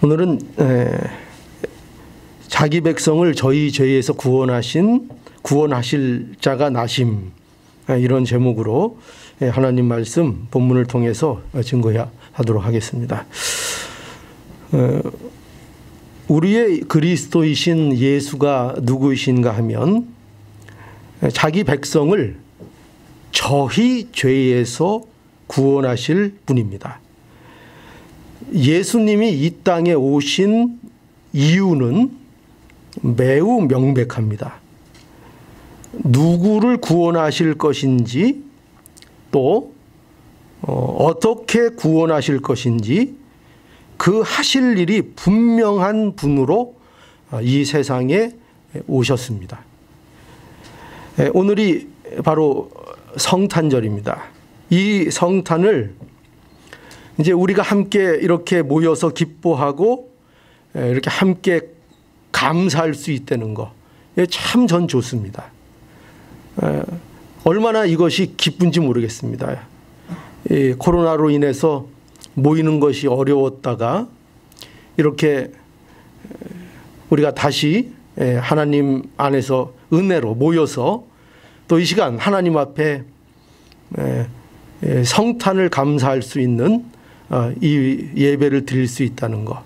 오늘은 자기 백성을 저희 죄에서 구원하실 자가 나심, 이런 제목으로 하나님 말씀 본문을 통해서 증거하도록 하겠습니다. 우리의 그리스도이신 예수가 누구이신가 하면 자기 백성을 저희 죄에서 구원하실 분입니다. 예수님이 이 땅에 오신 이유는 매우 명백합니다. 누구를 구원하실 것인지, 또 어떻게 구원하실 것인지 그 하실 일이 분명한 분으로 이 세상에 오셨습니다. 오늘이 바로 성탄절입니다. 이 성탄을 이제 우리가 함께 이렇게 모여서 기뻐하고 이렇게 함께 감사할 수 있다는 거, 참 전 좋습니다. 얼마나 이것이 기쁜지 모르겠습니다. 코로나로 인해서 모이는 것이 어려웠다가 이렇게 우리가 다시 하나님 안에서 은혜로 모여서 또 이 시간 하나님 앞에 성탄을 감사할 수 있는 이 예배를 드릴 수 있다는 것,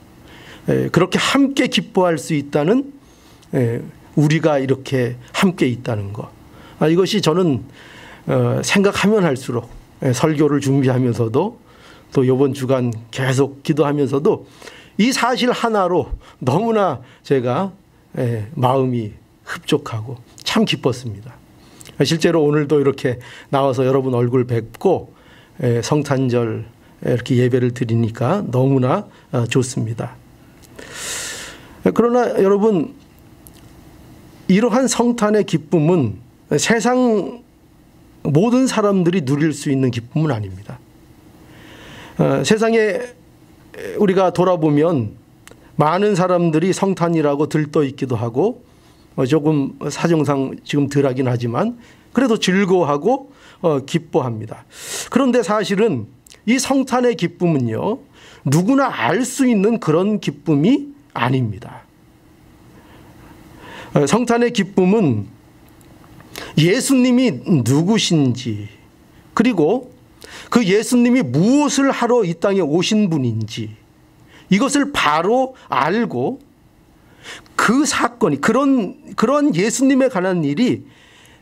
그렇게 함께 기뻐할 수 있다는, 우리가 이렇게 함께 있다는 것, 이것이 저는 생각하면 할수록, 설교를 준비하면서도 또 이번 주간 계속 기도하면서도 이 사실 하나로 너무나 제가 마음이 흡족하고 참 기뻤습니다. 실제로 오늘도 이렇게 나와서 여러분 얼굴 뵙고 성탄절 이렇게 예배를 드리니까 너무나 좋습니다. 그러나 여러분, 이러한 성탄의 기쁨은 세상 모든 사람들이 누릴 수 있는 기쁨은 아닙니다. 세상에 우리가 돌아보면 많은 사람들이 성탄이라고 들떠 있기도 하고, 조금 사정상 지금 덜하긴 하지만 그래도 즐거워하고 기뻐합니다. 그런데 사실은 이 성탄의 기쁨은요, 누구나 알 수 있는 그런 기쁨이 아닙니다. 성탄의 기쁨은 예수님이 누구신지, 그리고 그 예수님이 무엇을 하러 이 땅에 오신 분인지, 이것을 바로 알고 그 사건이, 그런 예수님에 관한 일이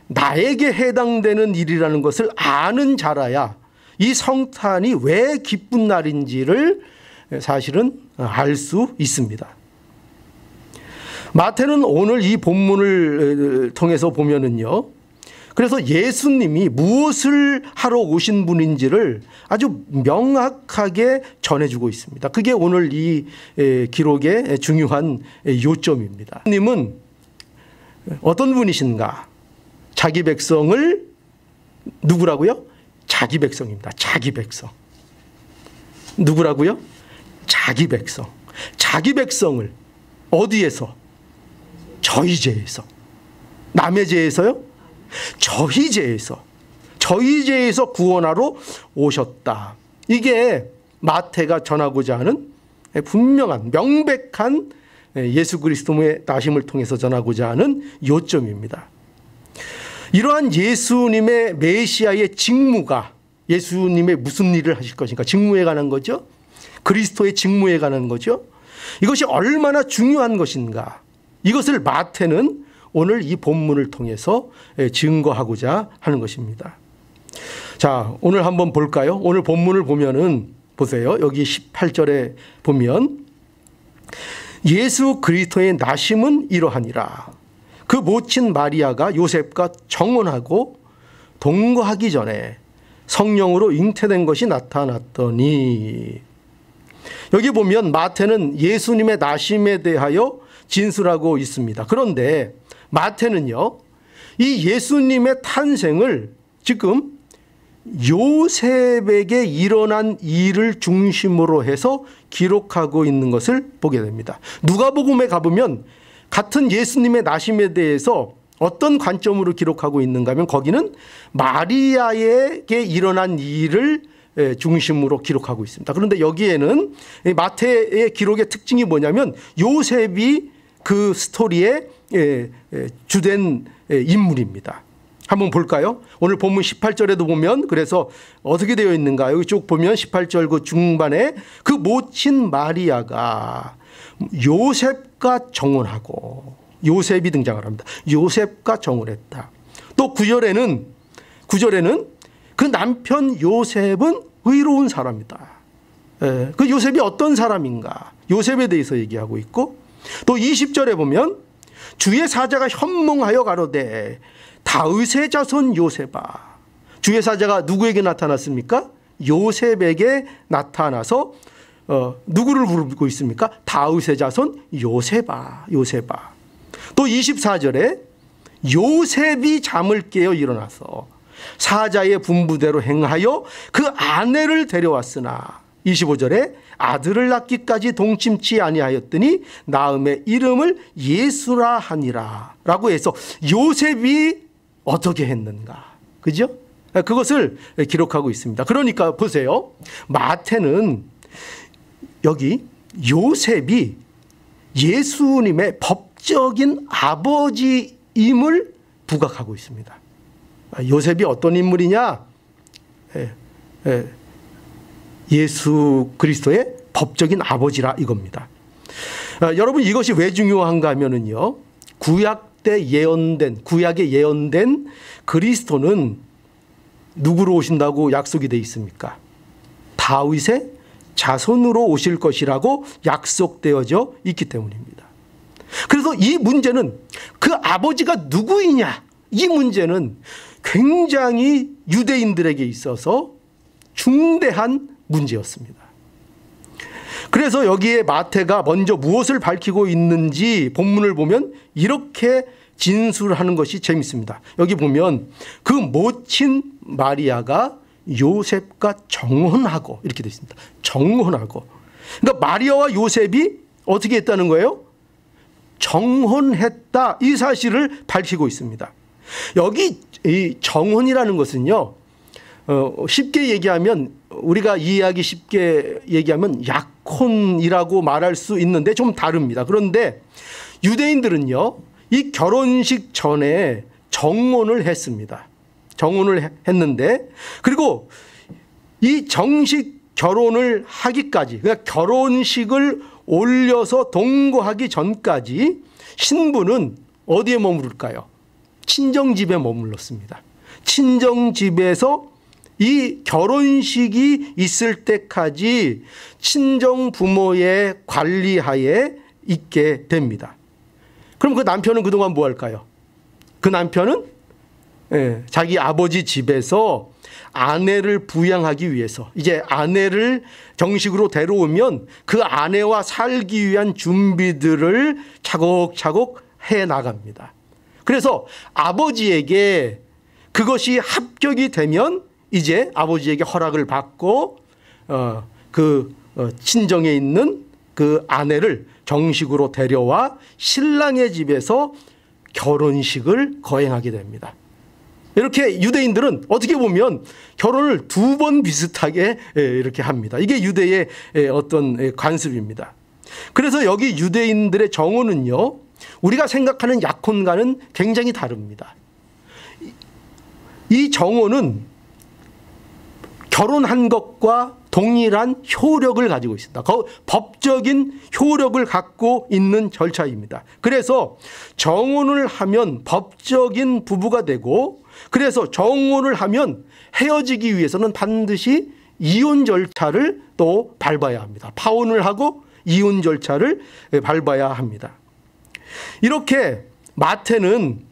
나에게 해당되는 일이라는 것을 아는 자라야 이 성탄이 왜 기쁜 날인지를 사실은 알 수 있습니다. 마태는 오늘 이 본문을 통해서 보면은요, 그래서 예수님이 무엇을 하러 오신 분인지를 아주 명확하게 전해주고 있습니다. 그게 오늘 이 기록의 중요한 요점입니다. 예수님은 어떤 분이신가? 자기 백성을, 누구라고요? 자기 백성입니다. 자기 백성. 누구라고요? 자기 백성. 자기 백성을 어디에서? 저희 죄에서. 남의 죄에서요? 저희 죄에서. 저희 죄에서 구원하러 오셨다. 이게 마태가 전하고자 하는 분명한, 명백한 예수 그리스도의 나심을 통해서 전하고자 하는 요점입니다. 이러한 예수님의 메시아의 직무가, 예수님의 무슨 일을 하실 것인가, 직무에 관한 거죠. 그리스도의 직무에 관한 거죠. 이것이 얼마나 중요한 것인가, 이것을 마태는 오늘 이 본문을 통해서 증거하고자 하는 것입니다. 자, 오늘 한번 볼까요? 오늘 본문을 보면은 보세요. 여기 18절에 보면 예수 그리스도의 나심은 이러하니라. 그 모친 마리아가 요셉과 정혼하고 동거하기 전에 성령으로 잉태된 것이 나타났더니, 여기 보면 마태는 예수님의 나심에 대하여 진술하고 있습니다. 그런데 마태는요, 이 예수님의 탄생을 지금 요셉에게 일어난 일을 중심으로 해서 기록하고 있는 것을 보게 됩니다. 누가복음에 가보면 같은 예수님의 나심에 대해서 어떤 관점으로 기록하고 있는가 하면, 거기는 마리아에게 일어난 일을 중심으로 기록하고 있습니다. 그런데 여기에는 마태의 기록의 특징이 뭐냐면 요셉이 그 스토리의 주된 인물입니다. 한번 볼까요? 오늘 본문 18절에도 보면 그래서 어떻게 되어 있는가? 여기 쭉 보면 18절 그 중반에 그 모친 마리아가 요셉과 정혼하고, 요셉이 등장을 합니다. 요셉과 정혼했다. 또 9절에는 그 남편 요셉은 의로운 사람이다. 그 요셉이 어떤 사람인가? 요셉에 대해서 얘기하고 있고, 또 20절에 보면 주의 사자가 현몽하여 가로되 다윗의 자손 요셉아. 주의 사자가 누구에게 나타났습니까? 요셉에게 나타나서 누구를 부르고 있습니까? 다윗의 자손 요셉아, 요셉아. 또 24절에 요셉이 잠을 깨어 일어나서 사자의 분부대로 행하여 그 아내를 데려왔으나 25절에 아들을 낳기까지 동침치 아니하였더니 낳음의 이름을 예수라 하니라 라고 해서 요셉이 어떻게 했는가, 그죠? 그것을 기록하고 있습니다. 그러니까 보세요, 마태는 여기 요셉이 예수님의 법적인 아버지임을 부각하고 있습니다. 요셉이 어떤 인물이냐? 예수 그리스도의 법적인 아버지라 이겁니다. 여러분, 이것이 왜 중요한가 하면은요, 구약에 예언된 그리스도는 누구로 오신다고 약속이 되어 있습니까? 다윗의 자손으로 오실 것이라고 약속되어져 있기 때문입니다. 그래서 이 문제는 그 아버지가 누구이냐, 이 문제는 굉장히 유대인들에게 있어서 중대한 문제였습니다. 그래서 여기에 마태가 먼저 무엇을 밝히고 있는지 본문을 보면 이렇게 진술하는 것이 재밌습니다. 여기 보면 그 모친 마리아가 요셉과 정혼하고 이렇게 되어 있습니다. 정혼하고. 그러니까 마리아와 요셉이 어떻게 했다는 거예요? 정혼했다, 이 사실을 밝히고 있습니다. 여기 이 정혼이라는 것은요, 쉽게 얘기하면, 우리가 이해하기 쉽게 얘기하면 약혼이라고 말할 수 있는데 좀 다릅니다. 그런데 유대인들은요, 이 결혼식 전에 정혼을 했습니다. 정혼을 했는데, 그리고 이 정식 결혼을 하기까지, 그러니까 결혼식을 올려서 동거하기 전까지 신부는 어디에 머무를까요? 친정집에 머물렀습니다. 친정집에서 이 결혼식이 있을 때까지 친정 부모의 관리하에 있게 됩니다. 그럼 그 남편은 그동안 뭐 할까요? 그 남편은 자기 아버지 집에서 아내를 부양하기 위해서, 이제 아내를 정식으로 데려오면 그 아내와 살기 위한 준비들을 차곡차곡 해 나갑니다. 그래서 아버지에게 그것이 합격이 되면 이제 아버지에게 허락을 받고 친정에 있는 그 아내를 정식으로 데려와 신랑의 집에서 결혼식을 거행하게 됩니다. 이렇게 유대인들은 어떻게 보면 결혼을 두 번 비슷하게 이렇게 합니다. 이게 유대의 어떤 관습입니다. 그래서 여기 유대인들의 정혼은요, 우리가 생각하는 약혼과는 굉장히 다릅니다. 이 정혼은 결혼한 것과 동일한 효력을 가지고 있습니다. 법적인 효력을 갖고 있는 절차입니다. 그래서 정혼을 하면 법적인 부부가 되고, 그래서 정혼을 하면 헤어지기 위해서는 반드시 이혼 절차를 또 밟아야 합니다. 파혼을 하고 이혼 절차를 밟아야 합니다. 이렇게 마태는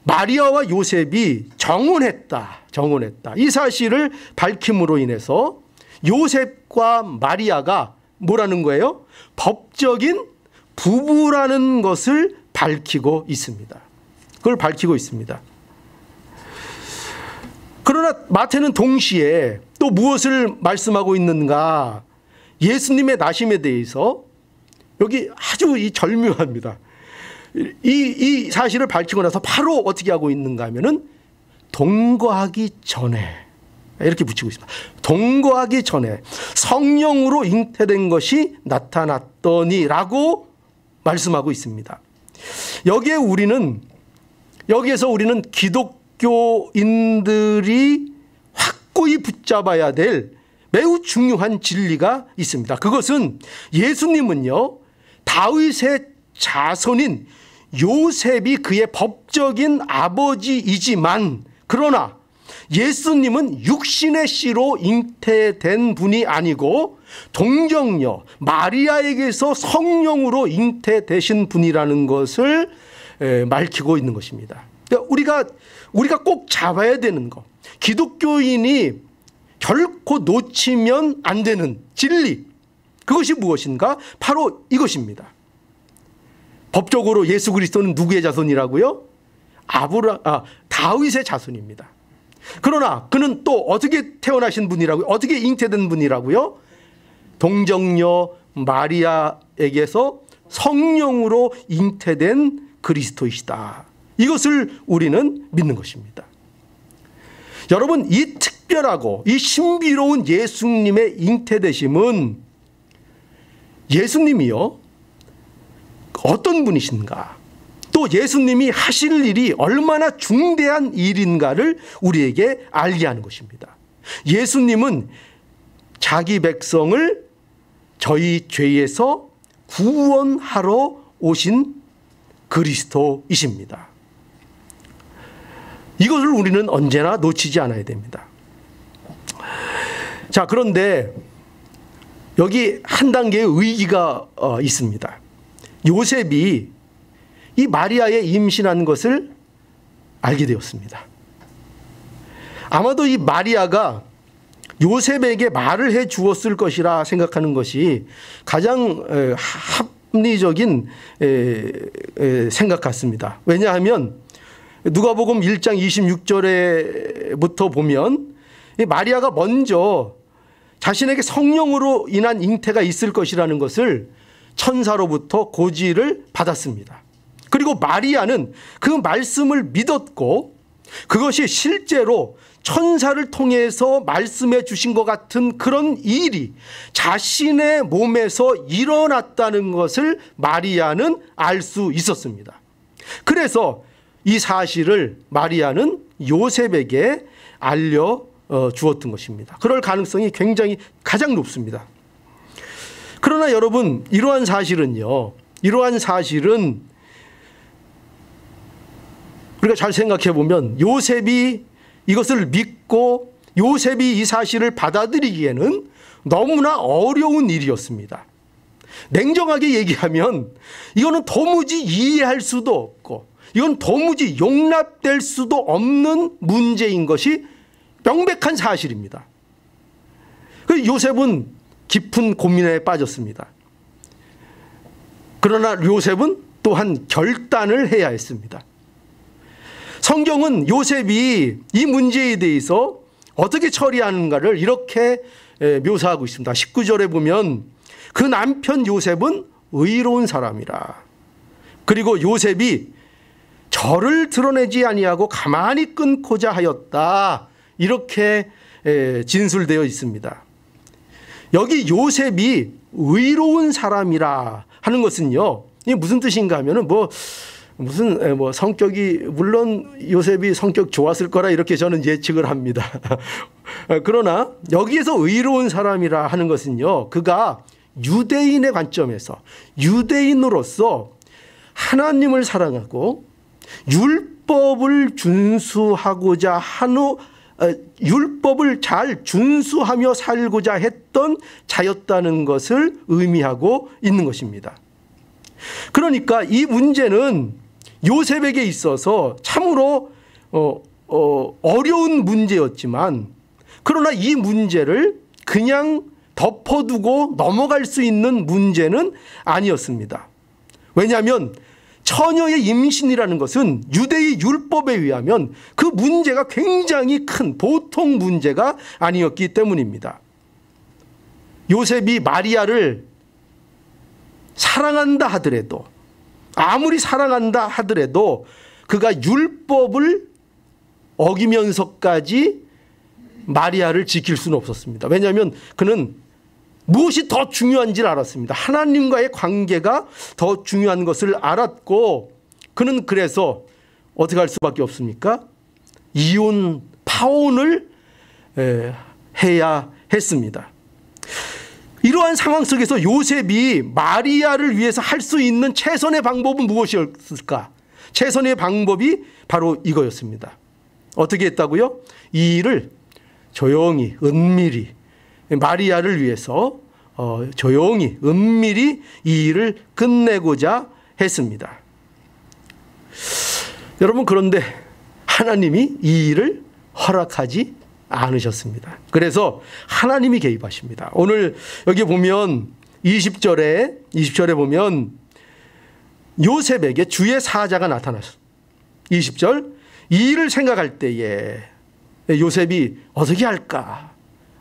마리아와 요셉이 정혼했다. 이 사실을 밝힘으로 인해서 요셉과 마리아가 뭐라는 거예요? 법적인 부부라는 것을 밝히고 있습니다. 그걸 밝히고 있습니다. 그러나 마태는 동시에 또 무엇을 말씀하고 있는가? 예수님의 나심에 대해서 여기 아주 절묘합니다. 이 사실을 밝히고 나서 바로 어떻게 하고 있는가 하면은 동거하기 전에 이렇게 붙이고 있습니다. 동거하기 전에 성령으로 잉태된 것이 나타났더니 라고 말씀하고 있습니다. 여기에서 우리는 기독교인들이 확고히 붙잡아야 될 매우 중요한 진리가 있습니다. 그것은 예수님은요, 다윗의 자손인 요셉이 그의 법적인 아버지이지만, 그러나 예수님은 육신의 씨로 잉태된 분이 아니고 동정녀 마리아에게서 성령으로 잉태되신 분이라는 것을 밝히고 있는 것입니다. 우리가 꼭 잡아야 되는 것, 기독교인이 결코 놓치면 안 되는 진리, 그것이 무엇인가? 바로 이것입니다. 법적으로 예수 그리스도는 누구의 자손이라고요? 다윗의 자손입니다. 그러나 그는 또 어떻게 태어나신 분이라고요? 어떻게 잉태된 분이라고요? 동정녀 마리아에게서 성령으로 잉태된 그리스도이시다. 이것을 우리는 믿는 것입니다. 여러분, 이 특별하고 이 신비로운 예수님의 잉태되심은 예수님이요, 어떤 분이신가, 또 예수님이 하실 일이 얼마나 중대한 일인가를 우리에게 알게 하는 것입니다. 예수님은 자기 백성을 저희 죄에서 구원하러 오신 그리스도이십니다. 이것을 우리는 언제나 놓치지 않아야 됩니다. 자, 그런데 여기 한 단계의 의기가 있습니다. 요셉이 이 마리아의 임신한 것을 알게 되었습니다. 아마도 이 마리아가 요셉에게 말을 해 주었을 것이라 생각하는 것이 가장 합리적인 생각 같습니다. 왜냐하면 누가복음 1장 26절에부터 보면 마리아가 먼저 자신에게 성령으로 인한 잉태가 있을 것이라는 것을 천사로부터 고지를 받았습니다. 그리고 마리아는 그 말씀을 믿었고 그것이 실제로 천사를 통해서 말씀해 주신 것 같은 그런 일이 자신의 몸에서 일어났다는 것을 마리아는 알 수 있었습니다. 그래서 이 사실을 마리아는 요셉에게 알려 주었던 것입니다. 그럴 가능성이 가장 높습니다. 그러나 여러분, 이러한 사실은 우리가 잘 생각해 보면 요셉이 이것을 믿고 요셉이 이 사실을 받아들이기에는 너무나 어려운 일이었습니다. 냉정하게 얘기하면 이거는 도무지 이해할 수도 없고 이건 도무지 용납될 수도 없는 문제인 것이 명백한 사실입니다. 요셉은 깊은 고민에 빠졌습니다. 그러나 요셉은 또한 결단을 해야 했습니다. 성경은 요셉이 이 문제에 대해서 어떻게 처리하는가를 이렇게 묘사하고 있습니다. 19절에 보면 그 남편 요셉은 의로운 사람이라. 그리고 요셉이 저를 드러내지 아니하고 가만히 끊고자 하였다. 이렇게 진술되어 있습니다. 여기 요셉이 의로운 사람이라 하는 것은요, 이게 무슨 뜻인가 하면은 무슨 성격이, 물론 요셉이 성격 좋았을 거라 이렇게 저는 예측을 합니다. 그러나 여기에서 의로운 사람이라 하는 것은요, 그가 유대인의 관점에서 유대인으로서 하나님을 사랑하고 율법을 준수하고자 율법을 잘 준수하며 살고자 했던 자였다는 것을 의미하고 있는 것입니다. 그러니까 이 문제는 요셉에게 있어서 참으로 어려운 문제였지만, 그러나 이 문제를 그냥 덮어두고 넘어갈 수 있는 문제는 아니었습니다. 왜냐하면 처녀의 임신이라는 것은 유대의 율법에 의하면 그 문제가 굉장히 큰 보통 문제가 아니었기 때문입니다. 요셉이 마리아를 사랑한다 하더라도, 아무리 사랑한다 하더라도 그가 율법을 어기면서까지 마리아를 지킬 수는 없었습니다. 왜냐하면 그는 무엇이 더 중요한지를 알았습니다. 하나님과의 관계가 더 중요한 것을 알았고, 그는 그래서 어떻게 할 수밖에 없습니까? 이혼, 파혼을 해야 했습니다. 이러한 상황 속에서 요셉이 마리아를 위해서 할 수 있는 최선의 방법은 무엇이었을까? 최선의 방법이 바로 이거였습니다. 어떻게 했다고요? 이 일을 조용히, 은밀히, 마리아를 위해서 조용히, 은밀히 이 일을 끝내고자 했습니다. 여러분, 그런데 하나님이 이 일을 허락하지 않으셨습니다. 그래서 하나님이 개입하십니다. 오늘 여기 보면 20절에 보면 요셉에게 주의 사자가 나타났습니다. 20절, 이 일을 생각할 때에 요셉이 어떻게 할까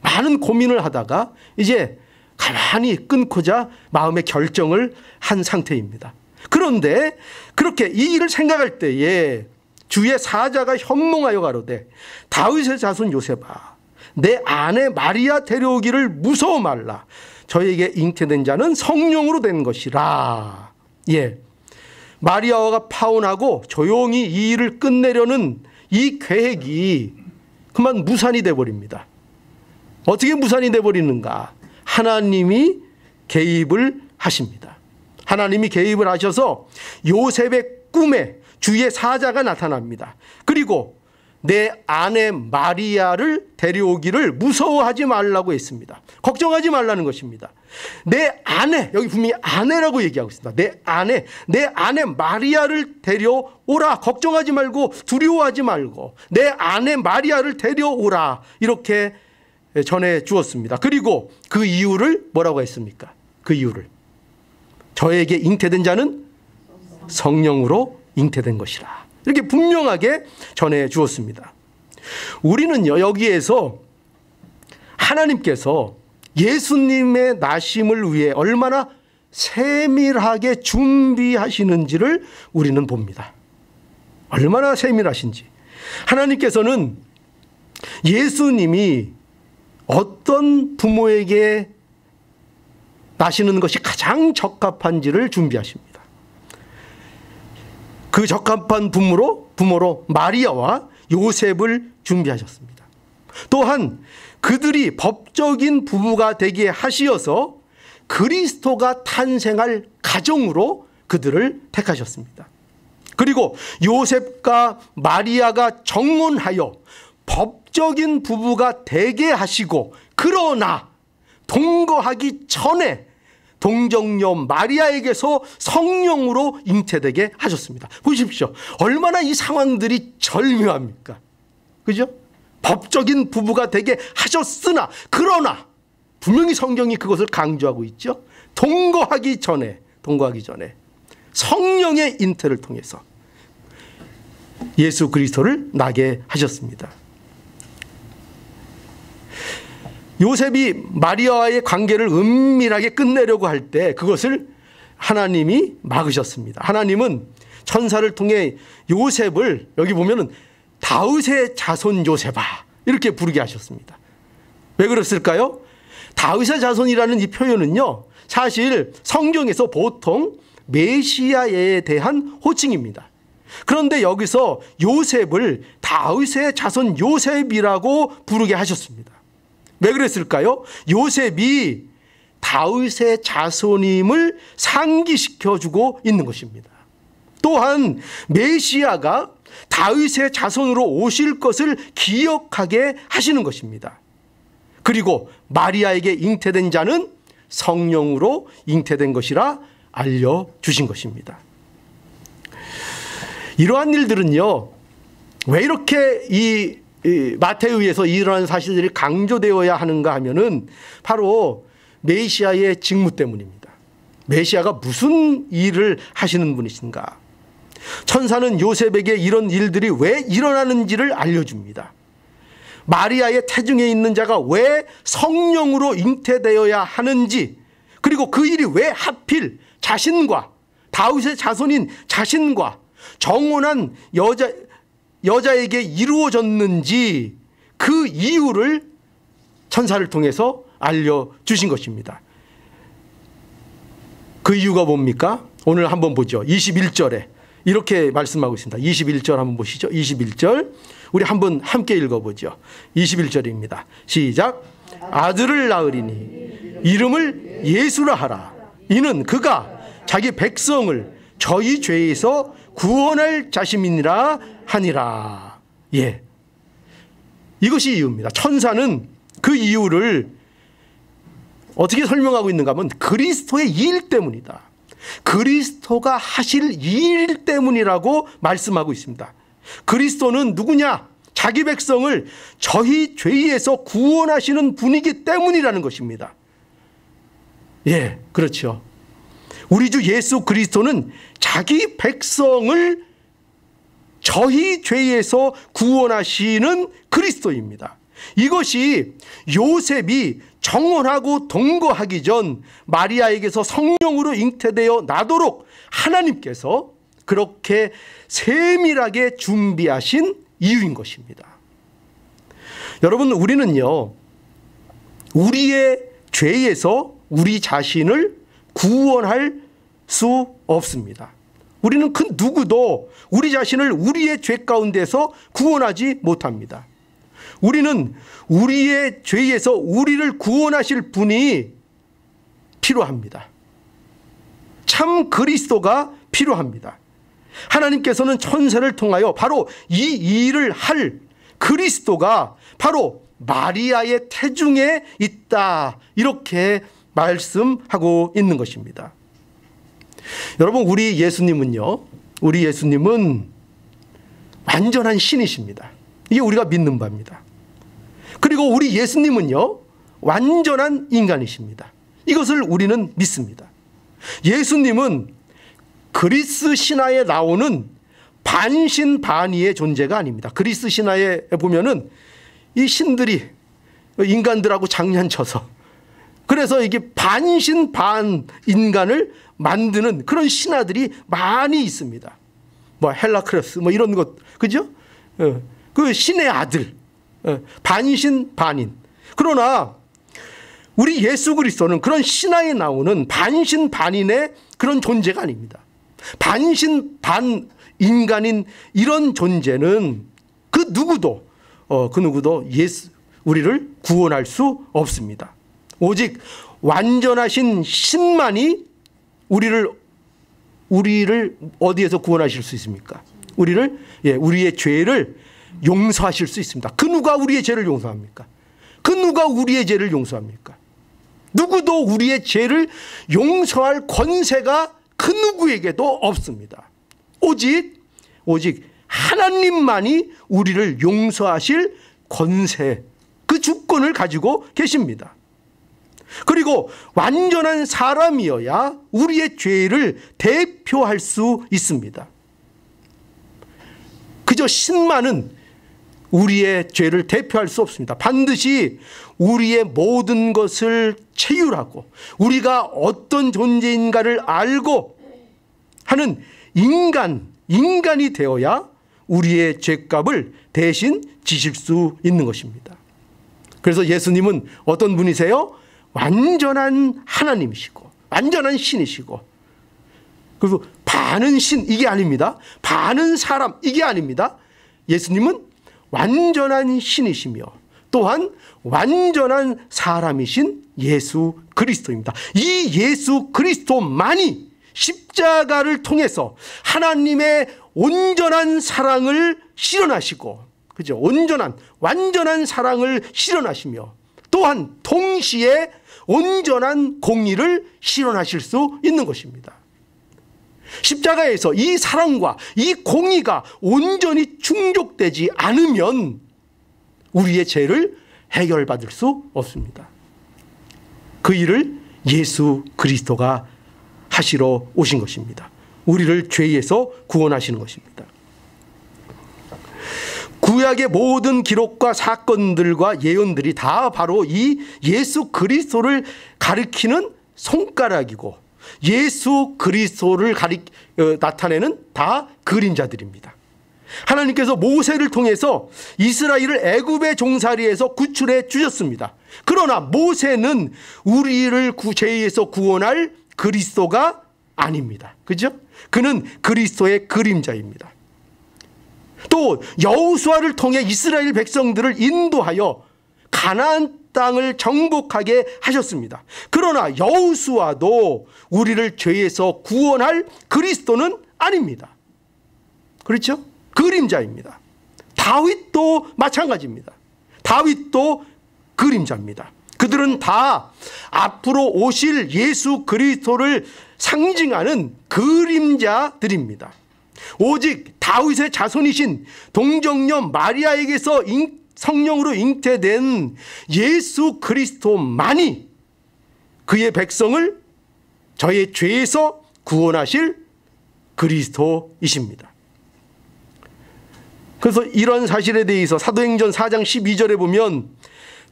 많은 고민을 하다가 이제 가만히 끊고자 마음의 결정을 한 상태입니다. 그런데 그렇게 이 일을 생각할 때에 주의 사자가 현몽하여 가로되 다윗의 자손 요셉아, 내 아내 마리아 데려오기를 무서워 말라. 저에게 잉태된 자는 성령으로 된 것이라. 예, 마리아와 파혼하고 조용히 이 일을 끝내려는 이 계획이 그만 무산이 돼버립니다. 어떻게 무산이 돼버리는가? 하나님이 개입을 하십니다. 하나님이 개입을 하셔서 요셉의 꿈에 주의 사자가 나타납니다. 그리고 내 아내 마리아를 데려오기를 무서워하지 말라고 했습니다. 걱정하지 말라는 것입니다. 내 아내, 여기 분명히 아내라고 얘기하고 있습니다. 내 아내 마리아를 데려오라. 걱정하지 말고 두려워하지 말고 내 아내 마리아를 데려오라. 이렇게 전해 주었습니다. 그리고 그 이유를 뭐라고 했습니까? 그 이유를 저에게 잉태된 자는 성령으로 잉태된 것이라. 이렇게 분명하게 전해 주었습니다. 우리는요, 여기에서 하나님께서 예수님의 나심을 위해 얼마나 세밀하게 준비하시는지를 우리는 봅니다. 얼마나 세밀하신지. 하나님께서는 예수님이 어떤 부모에게 나시는 것이 가장 적합한지를 준비하십니다. 그 적합한 부모로 마리아와 요셉을 준비하셨습니다. 또한 그들이 법적인 부부가 되게 하시어서 그리스도가 탄생할 가정으로 그들을 택하셨습니다. 그리고 요셉과 마리아가 정혼하여 법적인 부부가 되게 하시고, 그러나 동거하기 전에 동정녀 마리아에게서 성령으로 잉태되게 하셨습니다. 보십시오. 얼마나 이 상황들이 절묘합니까? 그죠? 법적인 부부가 되게 하셨으나, 그러나 분명히 성경이 그것을 강조하고 있죠. 동거하기 전에 성령의 잉태를 통해서 예수 그리스도를 나게 하셨습니다. 요셉이 마리아와의 관계를 은밀하게 끝내려고 할 때 그것을 하나님이 막으셨습니다. 하나님은 천사를 통해 요셉을, 여기 보면은 다윗의 자손 요셉아 이렇게 부르게 하셨습니다. 왜 그랬을까요? 다윗의 자손이라는 이 표현은요, 사실 성경에서 보통 메시아에 대한 호칭입니다. 그런데 여기서 요셉을 다윗의 자손 요셉이라고 부르게 하셨습니다. 왜 그랬을까요? 요셉이 다윗의 자손임을 상기시켜주고 있는 것입니다. 또한 메시아가 다윗의 자손으로 오실 것을 기억하게 하시는 것입니다. 그리고 마리아에게 잉태된 자는 성령으로 잉태된 것이라 알려주신 것입니다. 이러한 일들은요, 왜 이렇게 이 마태의에서 이러한 사실들이 강조되어야 하는가 하면은 바로 메시아의 직무 때문입니다. 메시아가 무슨 일을 하시는 분이신가? 천사는 요셉에게 이런 일들이 왜 일어나는지를 알려줍니다. 마리아의 태중에 있는 자가 왜 성령으로 잉태되어야 하는지, 그리고 그 일이 왜 하필 자신과 다윗의 자손인 자신과 정혼한 여자에게 이루어졌는지, 그 이유를 천사를 통해서 알려주신 것입니다. 그 이유가 뭡니까? 오늘 한번 보죠. 21절에 이렇게 말씀하고 있습니다. 21절 한번 보시죠. 21절 우리 한번 함께 읽어보죠. 21절입니다. 시작. 아들을 낳으리니 이름을 예수라 하라. 이는 그가 자기 백성을 저희 죄에서 구원할 자심이니라 하니라. 예, 이것이 이유입니다. 천사는 그 이유를 어떻게 설명하고 있는가 하면 그리스도의 일 때문이다. 그리스도가 하실 일 때문이라고 말씀하고 있습니다. 그리스도는 누구냐? 자기 백성을 저희 죄에서 구원하시는 분이기 때문이라는 것입니다. 예, 그렇죠. 우리 주 예수 그리스도는 자기 백성을 저희 죄에서 구원하시는 그리스도입니다. 이것이 요셉이 정혼하고 동거하기 전 마리아에게서 성령으로 잉태되어 나도록 하나님께서 그렇게 세밀하게 준비하신 이유인 것입니다. 여러분, 우리는요, 우리의 죄에서 우리 자신을 구원할 수 없습니다. 우리는 그 누구도 우리 자신을 우리의 죄 가운데서 구원하지 못합니다. 우리는 우리의 죄에서 우리를 구원하실 분이 필요합니다. 참 그리스도가 필요합니다. 하나님께서는 천사를 통하여 바로 이 일을 할 그리스도가 바로 마리아의 태중에 있다, 이렇게 말씀하고 있는 것입니다. 여러분, 우리 예수님은 완전한 신이십니다. 이게 우리가 믿는 바입니다. 그리고 우리 예수님은요, 완전한 인간이십니다. 이것을 우리는 믿습니다. 예수님은 그리스 신화에 나오는 반신반의의 존재가 아닙니다. 그리스 신화에 보면은 이 신들이 인간들하고 장난쳐서 그래서 이게 반신반 인간을 만드는 그런 신화들이 많이 있습니다. 뭐 헬라크레스 뭐 이런 것, 그죠? 그 신의 아들, 반신반인. 그러나 우리 예수 그리스도는 그런 신화에 나오는 반신반인의 그런 존재가 아닙니다. 반신반 인간인 이런 존재는 그 누구도 우리를 구원할 수 없습니다. 오직 완전하신 신만이 우리를 어디에서 구원하실 수 있습니까? 우리의 죄를 용서하실 수 있습니다. 그 누가 우리의 죄를 용서합니까? 그 누가 우리의 죄를 용서합니까? 누구도 우리의 죄를 용서할 권세가 그 누구에게도 없습니다. 오직 하나님만이 우리를 용서하실 권세, 그 주권을 가지고 계십니다. 그리고 완전한 사람이어야 우리의 죄를 대표할 수 있습니다. 그저 신만은 우리의 죄를 대표할 수 없습니다. 반드시 우리의 모든 것을 체휼하고 우리가 어떤 존재인가를 알고 하는 인간이 되어야 우리의 죄값을 대신 지실 수 있는 것입니다. 그래서 예수님은 어떤 분이세요? 완전한 하나님이시고 완전한 신이시고, 그리고 반은 신, 이게 아닙니다. 반은 사람, 이게 아닙니다. 예수님은 완전한 신이시며 또한 완전한 사람이신 예수 그리스도입니다. 이 예수 그리스도만이 십자가를 통해서 하나님의 온전한 사랑을 실현하시고, 그죠? 완전한 사랑을 실현하시며 또한 동시에 온전한 공의를 실현하실 수 있는 것입니다. 십자가에서 이 사랑과 이 공의가 온전히 충족되지 않으면 우리의 죄를 해결받을 수 없습니다. 그 일을 예수 그리스도가 하시러 오신 것입니다. 우리를 죄에서 구원하시는 것입니다. 구약의 모든 기록과 사건들과 예언들이 다 바로 이 예수 그리스도를 가리키는 손가락이고 예수 그리스도를 나타내는 다 그림자들입니다. 하나님께서 모세를 통해서 이스라엘을 애굽의 종살이에서 구출해 주셨습니다. 그러나 모세는 우리를 죄에서 구원할 그리스도가 아닙니다. 그죠? 그는 그리스도의 그림자입니다. 또 여호수아를 통해 이스라엘 백성들을 인도하여 가나안 땅을 정복하게 하셨습니다. 그러나 여호수아도 우리를 죄에서 구원할 그리스도는 아닙니다. 그렇죠? 그림자입니다. 다윗도 마찬가지입니다. 다윗도 그림자입니다. 그들은 다 앞으로 오실 예수 그리스도를 상징하는 그림자들입니다. 오직 다윗의 자손이신 동정녀 마리아에게서 성령으로 잉태된 예수 그리스도만이 그의 백성을 저의 죄에서 구원하실 그리스도이십니다. 그래서 이런 사실에 대해서 사도행전 4장 12절에 보면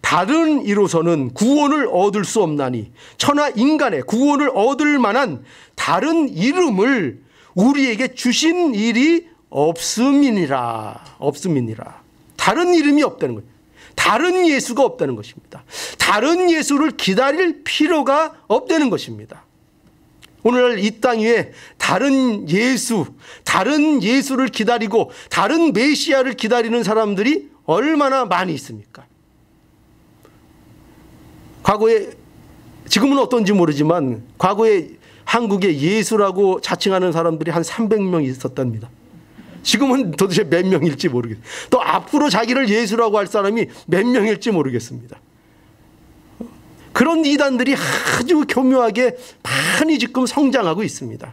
다른 이로서는 구원을 얻을 수 없나니 천하 인간의 구원을 얻을 만한 다른 이름을 우리에게 주신 일이 없음이니라. 다른 이름이 없다는 거예요. 다른 예수가 없다는 것입니다. 다른 예수를 기다릴 필요가 없다는 것입니다. 오늘날 이 땅 위에 다른 예수를 기다리고 다른 메시아를 기다리는 사람들이 얼마나 많이 있습니까? 과거에, 지금은 어떤지 모르지만 과거에 한국에 예수라고 자칭하는 사람들이 한 300명 있었답니다. 지금은 도대체 몇 명일지 모르겠어요. 또 앞으로 자기를 예수라고 할 사람이 몇 명일지 모르겠습니다. 그런 이단들이 아주 교묘하게 많이 지금 성장하고 있습니다.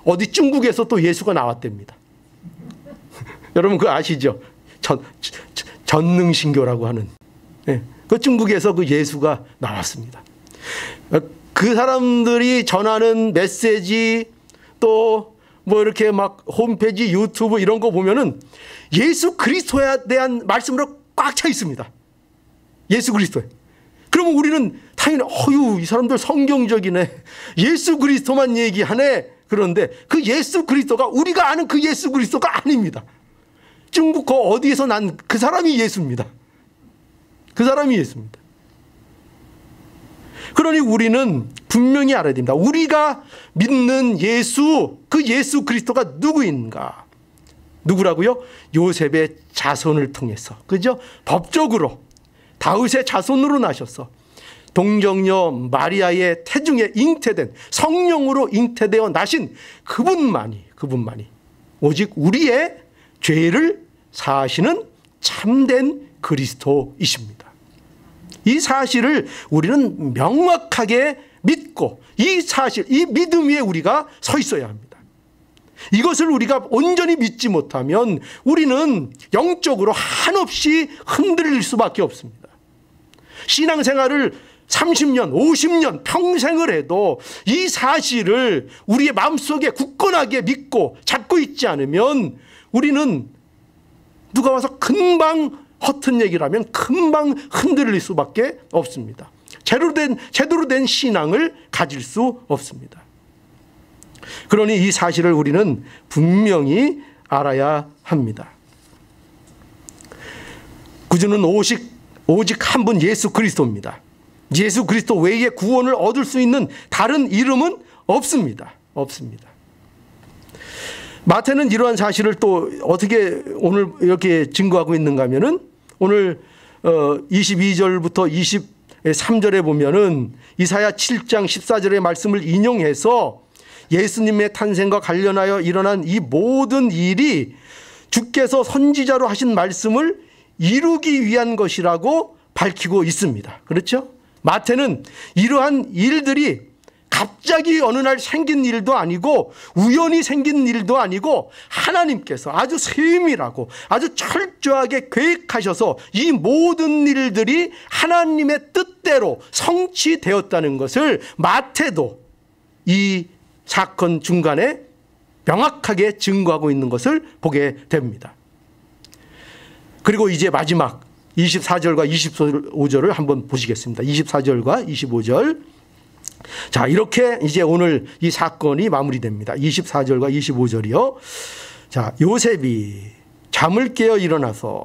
어디 중국에서 또 예수가 나왔답니다. 여러분 그거 아시죠? 전능신교라고 하는. 그 중국에서 그 예수가 나왔습니다. 그 사람들이 전하는 메시지 또 뭐 이렇게 막 홈페이지 유튜브 이런 거 보면은 예수 그리스도에 대한 말씀으로 꽉 차 있습니다. 예수 그리스도에. 그러면 우리는 당연히 이 사람들 성경적이네. 예수 그리스도만 얘기하네. 그런데 그 예수 그리스도가 우리가 아는 그 예수 그리스도가 아닙니다. 중국 그 어디에서 난 그 사람이 예수입니다. 그 사람이 예수입니다. 그러니 우리는 분명히 알아야 됩니다. 우리가 믿는 예수, 그 예수 그리스도가 누구인가? 누구라고요? 요셉의 자손을 통해서, 그죠? 법적으로 다윗의 자손으로 나셔서 동정녀 마리아의 태중에 잉태된 성령으로 잉태되어 나신 그분만이 오직 우리의 죄를 사하시는 참된 그리스도이십니다. 이 사실을 우리는 명확하게 믿고 이 사실, 이 믿음 위에 우리가 서 있어야 합니다. 이것을 우리가 온전히 믿지 못하면 우리는 영적으로 한없이 흔들릴 수밖에 없습니다. 신앙생활을 30년, 50년, 평생을 해도 이 사실을 우리의 마음속에 굳건하게 믿고 잡고 있지 않으면 우리는 누가 와서 금방 허튼 얘기를 하면 금방 흔들릴 수밖에 없습니다. 제대로 된 신앙을 가질 수 없습니다. 그러니 이 사실을 우리는 분명히 알아야 합니다. 구주는 오직 한 분 예수 그리스도입니다. 예수 그리스도 외에 구원을 얻을 수 있는 다른 이름은 없습니다. 마태는 이러한 사실을 또 어떻게 오늘 이렇게 증거하고 있는가 하면은 오늘 22절부터 23절에 보면은 이사야 7장 14절의 말씀을 인용해서 예수님의 탄생과 관련하여 일어난 이 모든 일이 주께서 선지자로 하신 말씀을 이루기 위한 것이라고 밝히고 있습니다. 그렇죠? 마태는 이러한 일들이 갑자기 어느 날 생긴 일도 아니고 우연히 생긴 일도 아니고 하나님께서 아주 세밀하고 아주 철저하게 계획하셔서 이 모든 일들이 하나님의 뜻대로 성취되었다는 것을 마태도 이 사건 중간에 명확하게 증거하고 있는 것을 보게 됩니다. 그리고 이제 마지막 24절과 25절을 한번 보시겠습니다. 24절과 25절. 자, 이렇게 이제 오늘 이 사건이 마무리됩니다. 24절과 25절이요. 자, 요셉이 잠을 깨어 일어나서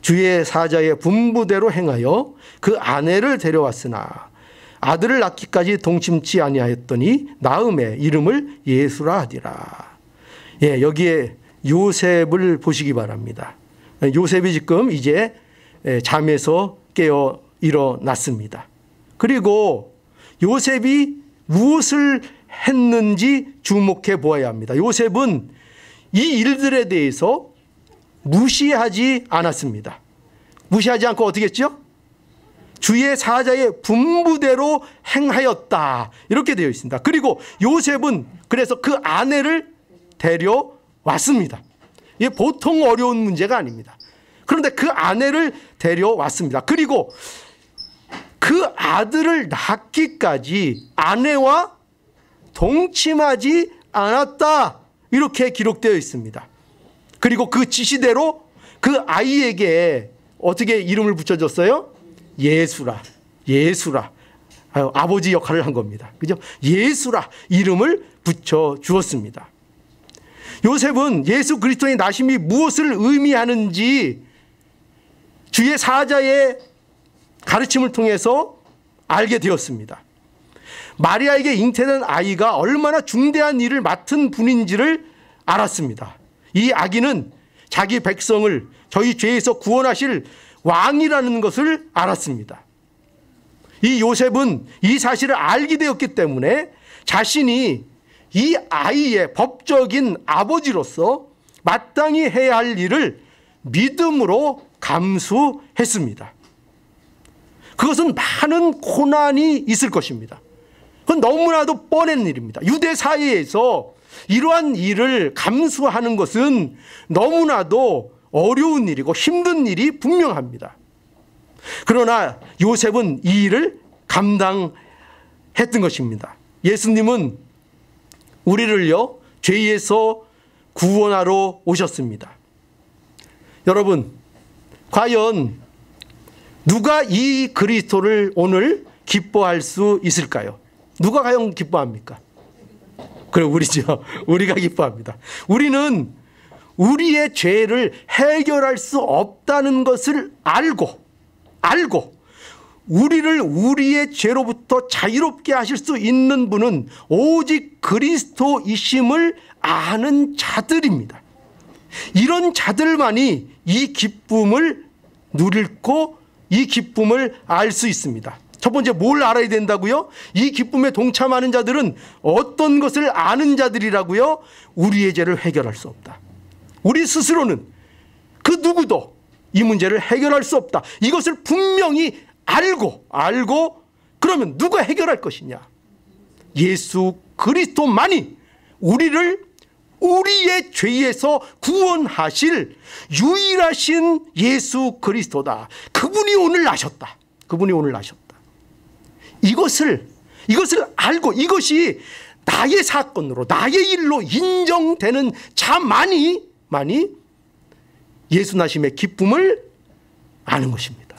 주의 사자의 분부대로 행하여 그 아내를 데려왔으나 아들을 낳기까지 동침치 아니하였더니 낳음에 이름을 예수라 하디라. 예, 여기에 요셉을 보시기 바랍니다. 요셉이 지금 이제 잠에서 깨어 일어났습니다. 그리고 요셉이 무엇을 했는지 주목해 보아야 합니다. 요셉은 이 일들에 대해서 무시하지 않았습니다. 무시하지 않고 어떻게 했죠? 주의 사자의 분부대로 행하였다, 이렇게 되어 있습니다. 그리고 요셉은 그래서 그 아내를 데려왔습니다. 이게 보통 어려운 문제가 아닙니다. 그런데 그 아내를 데려왔습니다. 그리고 그 아들을 낳기까지 아내와 동침하지 않았다, 이렇게 기록되어 있습니다. 그리고 그 지시대로 그 아이에게 어떻게 이름을 붙여줬어요? 예수라. 예수라. 아버지 역할을 한 겁니다. 그죠? 예수라 이름을 붙여 주었습니다. 요셉은 예수 그리스도의 나심이 무엇을 의미하는지 주의 사자의 가르침을 통해서 알게 되었습니다. 마리아에게 잉태된 아이가 얼마나 중대한 일을 맡은 분인지를 알았습니다. 이 아기는 자기 백성을 저희 죄에서 구원하실 왕이라는 것을 알았습니다. 이 요셉은 이 사실을 알게 되었기 때문에 자신이 이 아이의 법적인 아버지로서 마땅히 해야 할 일을 믿음으로 감수했습니다. 그것은 많은 고난이 있을 것입니다. 그건 너무나도 뻔한 일입니다. 유대 사회에서 이러한 일을 감수하는 것은 너무나도 어려운 일이고 힘든 일이 분명합니다. 그러나 요셉은 이 일을 감당했던 것입니다. 예수님은 우리를요, 죄에서 구원하러 오셨습니다. 여러분, 과연 누가 이 그리스도를 오늘 기뻐할 수 있을까요? 누가 과연 기뻐합니까? 그래, 우리죠. 우리가 기뻐합니다. 우리는 우리의 죄를 해결할 수 없다는 것을 알고 우리를 우리의 죄로부터 자유롭게 하실 수 있는 분은 오직 그리스도이심을 아는 자들입니다. 이런 자들만이 이 기쁨을 누리고 이 기쁨을 알 수 있습니다. 첫 번째, 뭘 알아야 된다고요? 이 기쁨에 동참하는 자들은 어떤 것을 아는 자들이라고요? 우리의 죄를 해결할 수 없다. 우리 스스로는 그 누구도 이 문제를 해결할 수 없다. 이것을 분명히 알고 그러면 누가 해결할 것이냐? 예수 그리스도만이 우리를 우리의 죄에서 구원하실 유일하신 예수 그리스도다. 그분이 오늘 나셨다. 그분이 오늘 나셨다. 이것을 알고 이것이 나의 사건으로 나의 일로 인정되는 자만이 예수 나심의 기쁨을 아는 것입니다.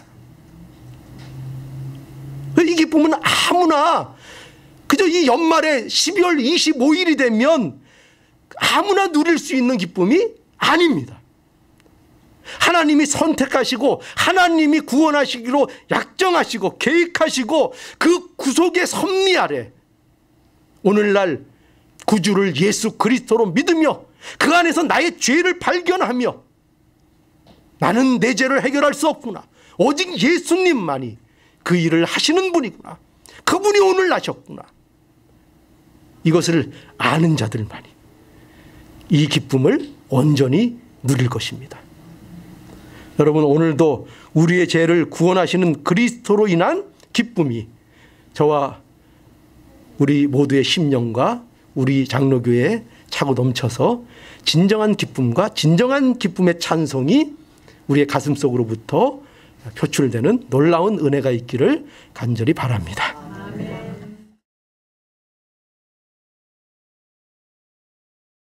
이 기쁨은 아무나 그저 이 연말에 12월 25일이 되면 아무나 누릴 수 있는 기쁨이 아닙니다. 하나님이 선택하시고 하나님이 구원하시기로 약정하시고 계획하시고 그 구속의 섭리 아래 오늘날 구주를 예수 그리스도로 믿으며 그 안에서 나의 죄를 발견하며 나는 내 죄를 해결할 수 없구나. 오직 예수님만이 그 일을 하시는 분이구나. 그분이 오늘 나셨구나. 이것을 아는 자들만이 이 기쁨을 온전히 누릴 것입니다. 여러분, 오늘도 우리의 죄를 구원하시는 그리스도로 인한 기쁨이 저와 우리 모두의 심령과 우리 장로교회에 차고 넘쳐서 진정한 기쁨과 진정한 기쁨의 찬송이 우리의 가슴속으로부터 표출되는 놀라운 은혜가 있기를 간절히 바랍니다.